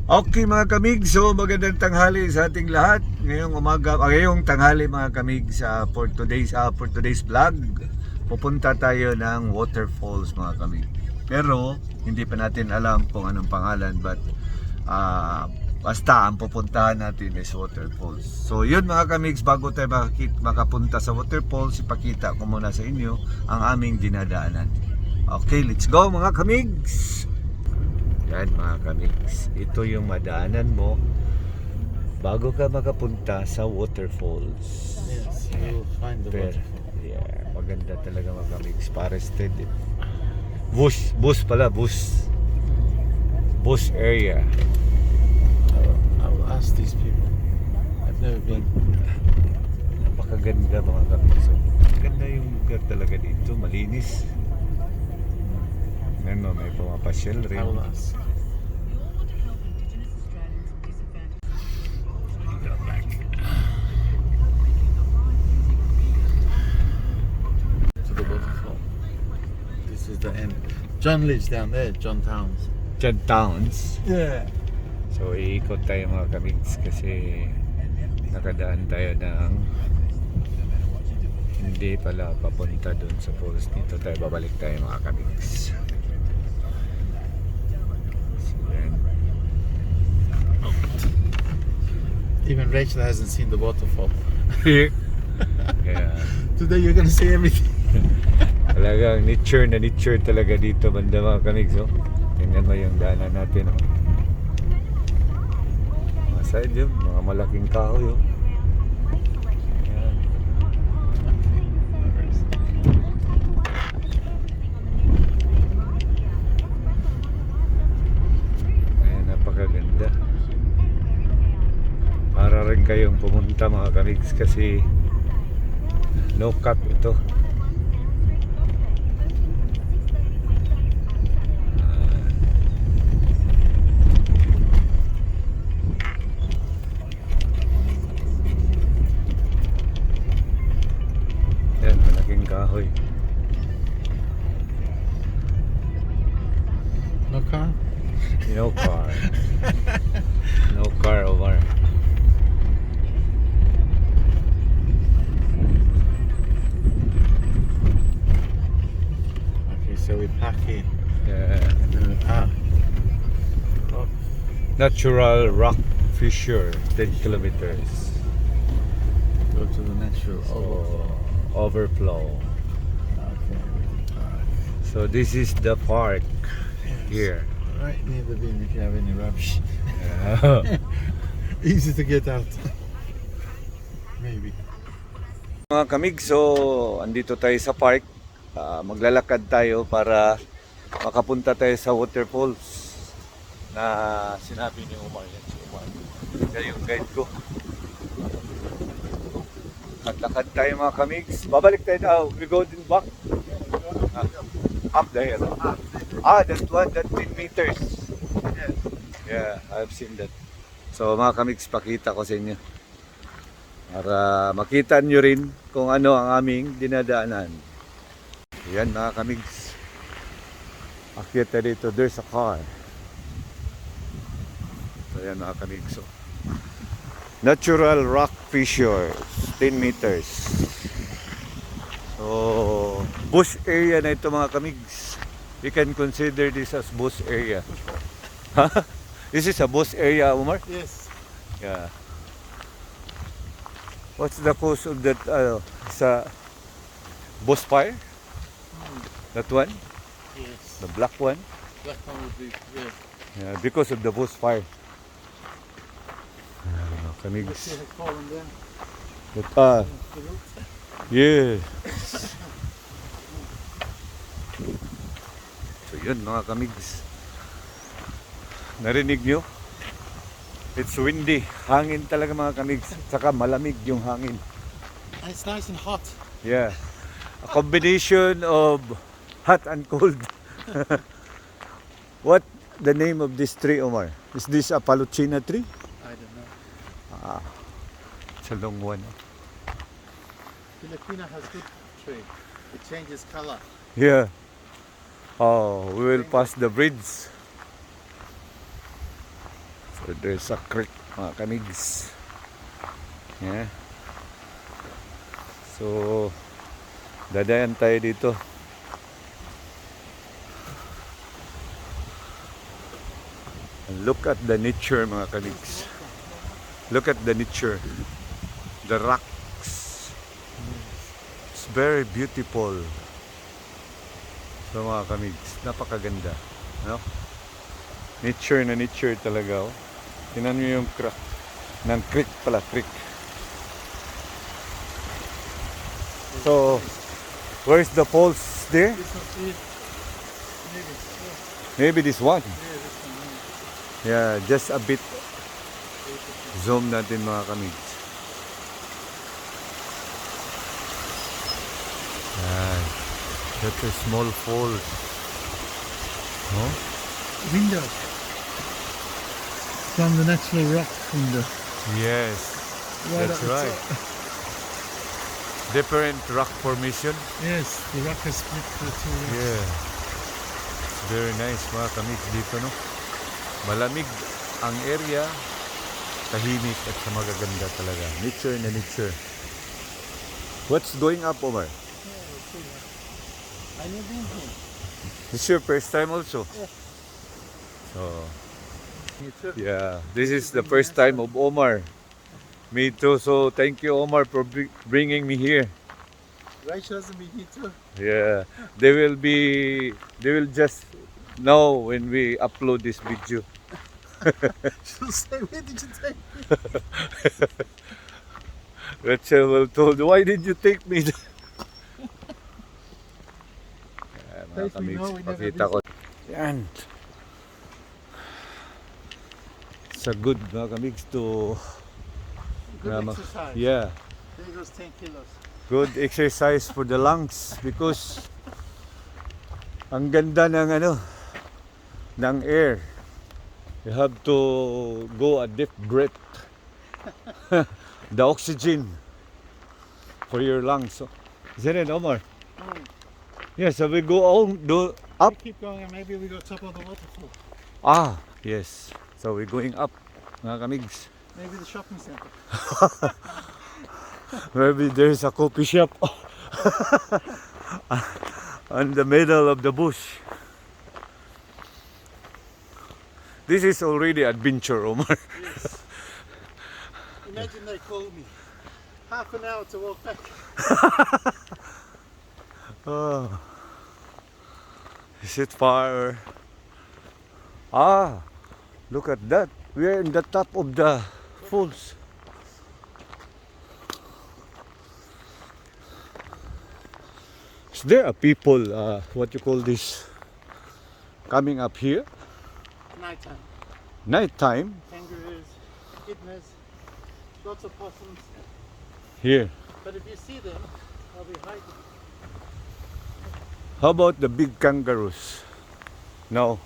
Okay mga kamig, so magandang tanghali sa ating lahat. Ngayong tanghali mga kamig for today's vlog. Pupunta tayo ng waterfalls mga kamig. Pero hindi pa natin alam kung anong pangalan, but basta ang pupuntahan natin is waterfalls. So yun mga kamigs, bago tayo makapunta sa waterfalls, ipakita ko muna sa inyo ang aming dinadaanan. Okay, let's go mga kamigs. Yan mga kamigs, ito yung madaanan mo bago ka makapunta sa waterfalls. Yes, you'll find the waterfall. Yeah, maganda talaga mga kamigs, forested. Bus area. I will ask these people. I've never been. Napakaganda mga kamigs. Maganda yung lugar talaga dito, malinis. Ano, may pumapasyal rin. I will ask. To the waterfall. This is the end. John lives down there, John Towns. John Towns. Yeah. So iikot tayo mga kamigs kasi nakadaan tayo ng hindi pala papunta doon sa falls. Dito tayo babalik tayo mga kamigs. So, yan. Even Rachel hasn't seen the waterfall. Kaya Today you're gonna see everything. talagang nature talaga dito banda mga kamigs. Oh. Tingnan mo yung daanan natin. Oh. Mga side yun, mga malaking kahoy. Oh. Ayan. Ayan, napakaganda. Para rin kayong pumunta mga kamigs kasi no cut ito. Yan, malaking kahoy. No car? No car. No car over. Okay, so we park here. Yeah. And then rock. Natural rock fissure, 10 kilometers. Go to the natural Overflow. Okay, we can park. So this is the park here. Right near the bin if you have any rubbish. Yeah. Easy to get out. Maybe. Mga kamig, so andito tayo sa park. Maglalakad tayo para makapunta tayo sa waterfalls na sinabi ni Umar. Yan si Umar. Yan yung guide ko. Lakad tayo mga kamigs. Babalik tayo na. We go din back. Up there. That one, that 10 meters. Yeah, I've seen that. So mga kamigs, pakita ko sa inyo. Para makita nyo rin kung ano ang aming dinadaanan. Yan mga kamigs. Akyat tayo dito. There's a car. So yan mga kamigs. So, natural rock fissure, 10 meters. So, bush area na ito mga kamigs. You can consider this as bush area. This is a bush area, Umar? Yes. Yeah. What's the cause of that sa bush fire? That one? Yes. The black one? That one would be, yeah. Yeah, because of the bush fire. Let's Kamigs. see it fallen down. But, The roof. yeah. So yun mga kamigs. Narinig nyo? It's windy. Hangin talaga mga kamigs. Saka malamig yung hangin. And it's nice and hot. Yeah. A combination of hot and cold. What the name of this tree, Omar? Is this a paluchina tree? I don't know. It's a long one. Filipina has good tree. It changes color. Yeah. Oh, we will pass the bridge. So So there's a creek mga kamigs. Yeah. So dadayan tayo dito. And look at the nature mga kamigs. Look at the nature. The rocks. It's very beautiful. So mga kamigs, napakaganda, no? Nature na nature talaga, oh. Tingnan niyo yung crack ng creek pala, creek. So, where's the falls there? This one's it. Maybe this one. Yeah, this one. Yeah, just a bit. Zoom natin mga kamigs. Yan. That's a small falls. No? Window. From the natural rock window. Yes, Right that's up the right. top. Different rock formation. Yes, the rock has split the two rocks. Yeah. It's very nice mga kamigs dito, no? Malamig ang area, tahimik at sa magaganda talaga. Nature na nature. What's going up, Omar? I never been here. This is your first time also? Yeah. So, Me too. yeah, this is the first time of Omar. Me too, so thank you Omar for bringing me here. Rachel hasn't been here too. Yeah, they will just know when we upload this video. She'll say, where did you take me? Rachel will told, why did you take me? Yan, mga Place we kamigs, know we never pakita ko. Yan. It's a good mga kamigs to Good exercise. yeah, There goes 10 kilos. good exercise for the lungs because ang ganda ng ng air. You have to go a deep breath. The oxygen for your lungs. Isn't it, Omar? Yeah, so we go on, up. We keep going and maybe we go top of the waterfall. Ah, yes. So we're going up, mga kamigs. Maybe the shopping center. Maybe there's a coffee shop on the middle of the bush. This is already adventure, Omar. Yes. Imagine they called me. Half an hour to walk back. Oh. Is it far? Ah, look at that. We are in the top of the falls. Is there a people, what you call this, coming up here? Nighttime. Nighttime Kangaroos, echidnas, lots of possums. here. But if you see them, they'll be hiding. How about the big kangaroos? No.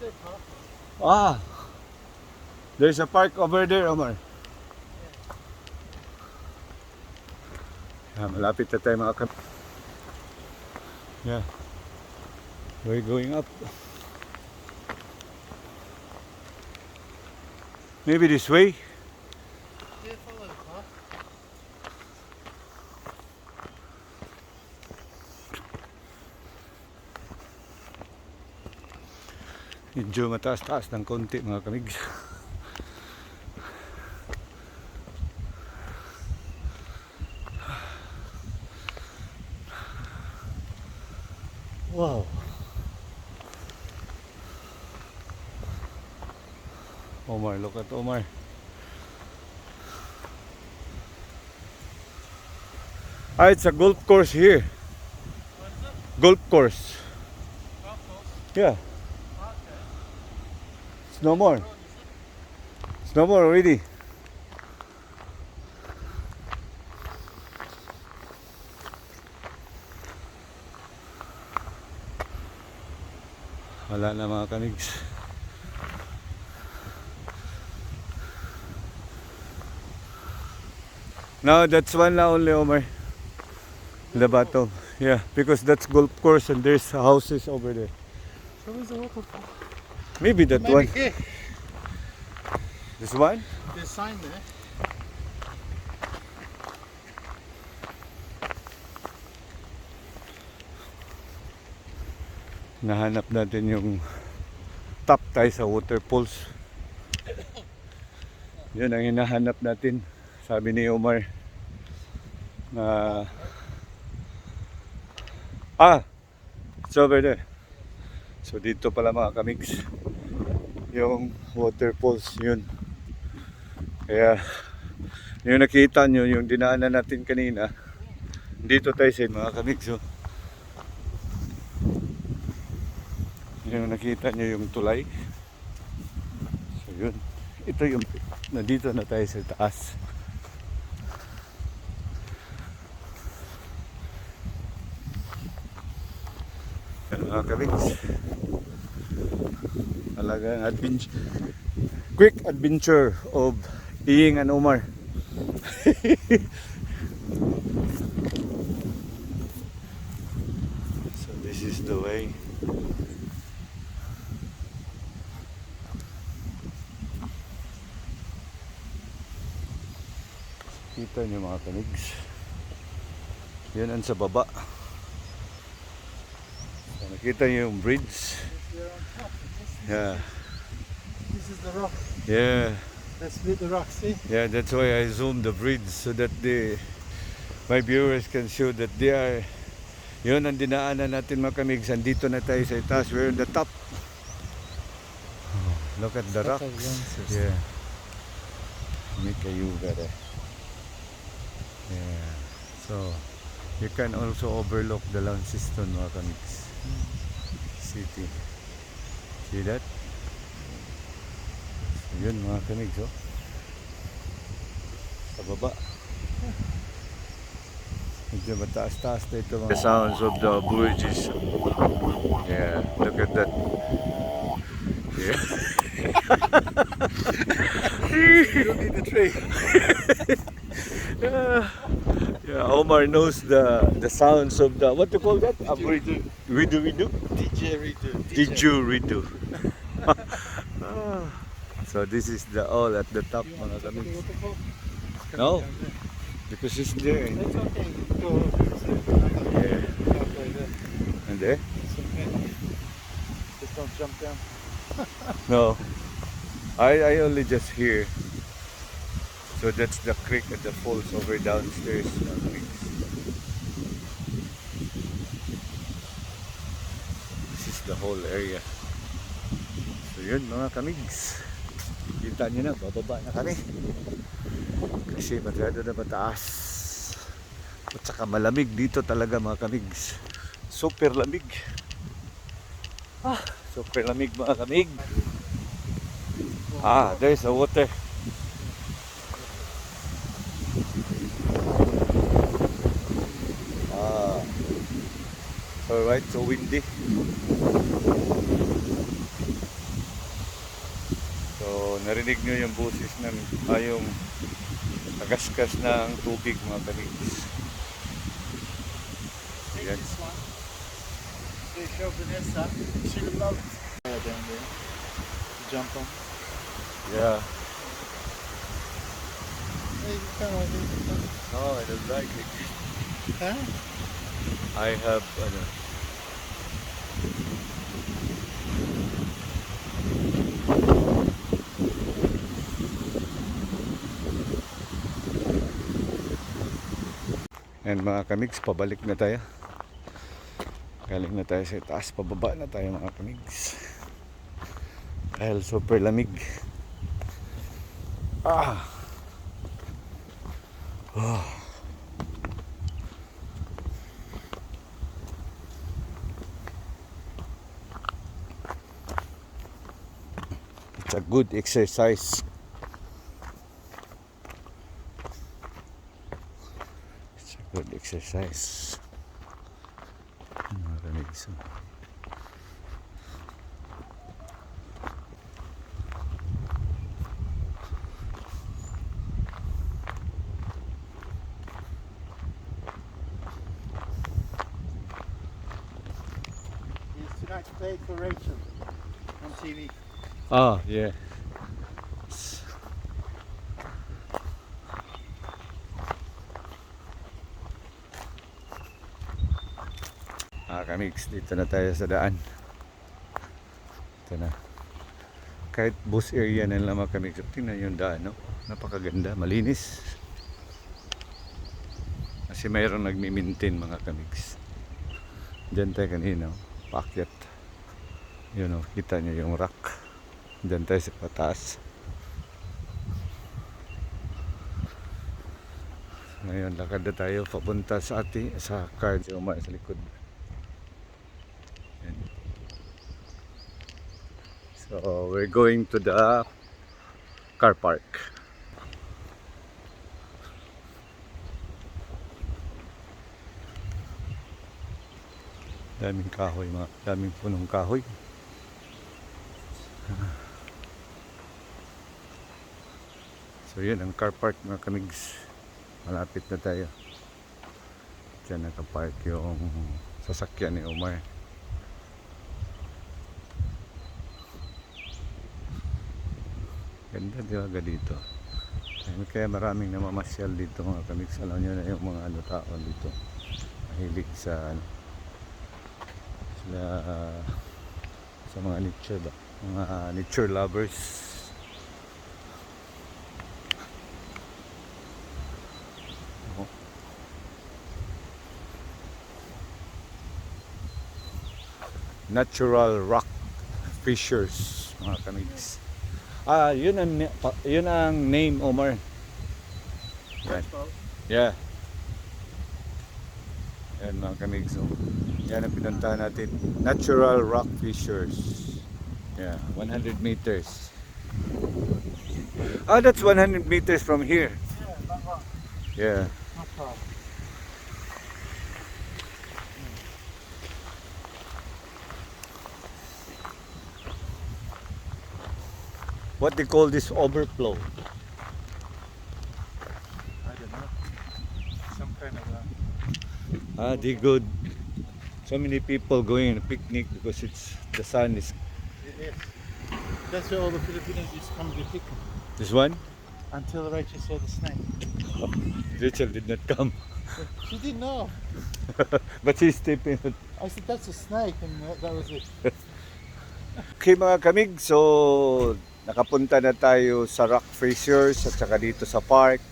They're tough. Ah, there's a park over there, Omar. Malapit na tayo mga kap. Yeah. We're going up. Maybe this way. Yeah, follow the path. Medyo mataas-taas ng konti mga kamigs. Wow. Omar, look at Omar. Ah, it's a golf course here. Golf course. Yeah. It's no more. It's no more already. Wala na mga kanigs. No, that's one na only, Omar. The bottom. Yeah, because that's golf course and there's houses over there. So where's the waterfall? Maybe that Maybe one. here. This one? There's sign there. Nahanap natin yung top tayo sa waterfalls. Yun ang hinahanap natin. Sabi ni Omar na it's over there. So dito pala mga kamigs yung waterfalls yun. Kaya yung nakita nyo yung dinaanan natin kanina, dito tayo sa mga kamigs. So, yung nakita nyo yung tulay. So yun, ito yung nandito na tayo sa taas. Yan mga kamigs, talagang adventure, quick adventure of Eying and Omar. So this is the way. Kita niyo mga kanigs, yan ang sa baba. So, nakita niyo yung bridge. Yeah. This is the rock. Yeah. Let's split the rock, see? Yeah, that's why I zoomed the bridge so that my viewers can show that they are, yun ang dinaanan natin mga kamigs. Andito na tayo sa itaas. We're on the top. Oh, look at the rocks. Yeah. Make a yoga there. Yeah. So you can also overlook the Launceston mga kamigs city. See that? So, yun mga kamigs, oh. Sa baba. Medyo mataas-taas na ito mga. The sounds of the bridges. Yeah, look at that. Yeah. You don't need the tree. Yeah, Omar knows the sounds of the, what do you call that? Ridu. Didgeridoo. So this is the all at the top mga kamigs. No, because it's there. It's okay. Go. Yeah. And there? It's okay. Just don't jump down. No, I only just hear. So that's the creek and the falls over downstairs. This is the whole area. So yun mga kamigs. Kita nyo na, bababa na kami. Kasi masyado na mataas. At saka malamig dito talaga mga kamigs. Super lamig. Super lamig mga kamig. There's a water. Alright, so windy. So narinig nyo yung boses ng yung nagaskas ng tubig mga kamigs. Ayan. This one. They show Vanessa. She would love it. Down there. Jump on. Yeah. Hey, you can already. No, I don't like it. Huh? I have and mga kamigs, pabalik na tayo. Galing na tayo sa taas, pababa na tayo mga kamigs. Dahil super lamig. It's a good exercise. It's a good exercise. Marinig sa. guys played for Rachel on TV. Oh, yeah. Kamix, dito na tayo sa daan. Ito na. Kahit bus area na lang mga kamix. Tingnan yung daan, no? Napakaganda, malinis. Kasi mayroong nagmi-maintain mga kamix. Diyan tayo kanina, paakyat. Yun o, kita nyo yung rock. Diyan tayo sa pataas. Ngayon, lakad na tayo papunta sa car. Si Omar sa likod. Yan. So, we're going to the car park. Daming kahoy, daming punong kahoy. So yun ang car park mga kamigs. Malapit na tayo. Diyan nakapark yung sasakyan ni Omar. Ganda diba dito. Kaya maraming namamasyal dito mga kamigs. Alam nyo na yung mga tao dito. Mahilig sa sa mga nature ba? Mga nature lovers. Natural rock fissures mga kamigs. Yun ang name, Omar. Yan. Yeah. Yan mga kamigs. So, yan ang pinuntahan natin. Natural rock fissures. Yeah, 100 meters. That's 100 meters from here. Yeah. What they call this overflow? I don't know. Some kind of They good. So many people going on a picnic because the sun is. It is. That's where all the Filipinos used to come to picnic. This one? Until Rachel saw the snake. Oh, Rachel did not come. She didn't know. But she's stepping on. I said that's a snake, and that was it. Okay mga kamig, so nakapunta na tayo sa rock fissures at saka dito sa park.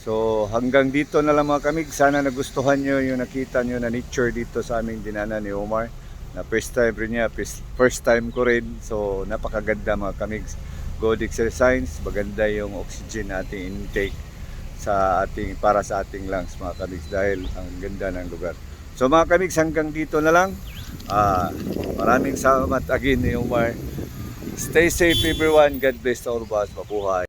So hanggang dito na lang mga kamig. Sana nagustuhan nyo yung nakita nyo na nature dito sa aming dinaanan ni Omar. Na first time rin niya, first time ko rin. So napakaganda mga kamig. Good exercise, maganda yung oxygen nating intake para sa ating lungs mga kamig dahil ang ganda ng lugar. So mga kamig, hanggang dito na lang. Maraming salamat again ni Omar. Stay safe everyone. God bless all of us. Mabuhay.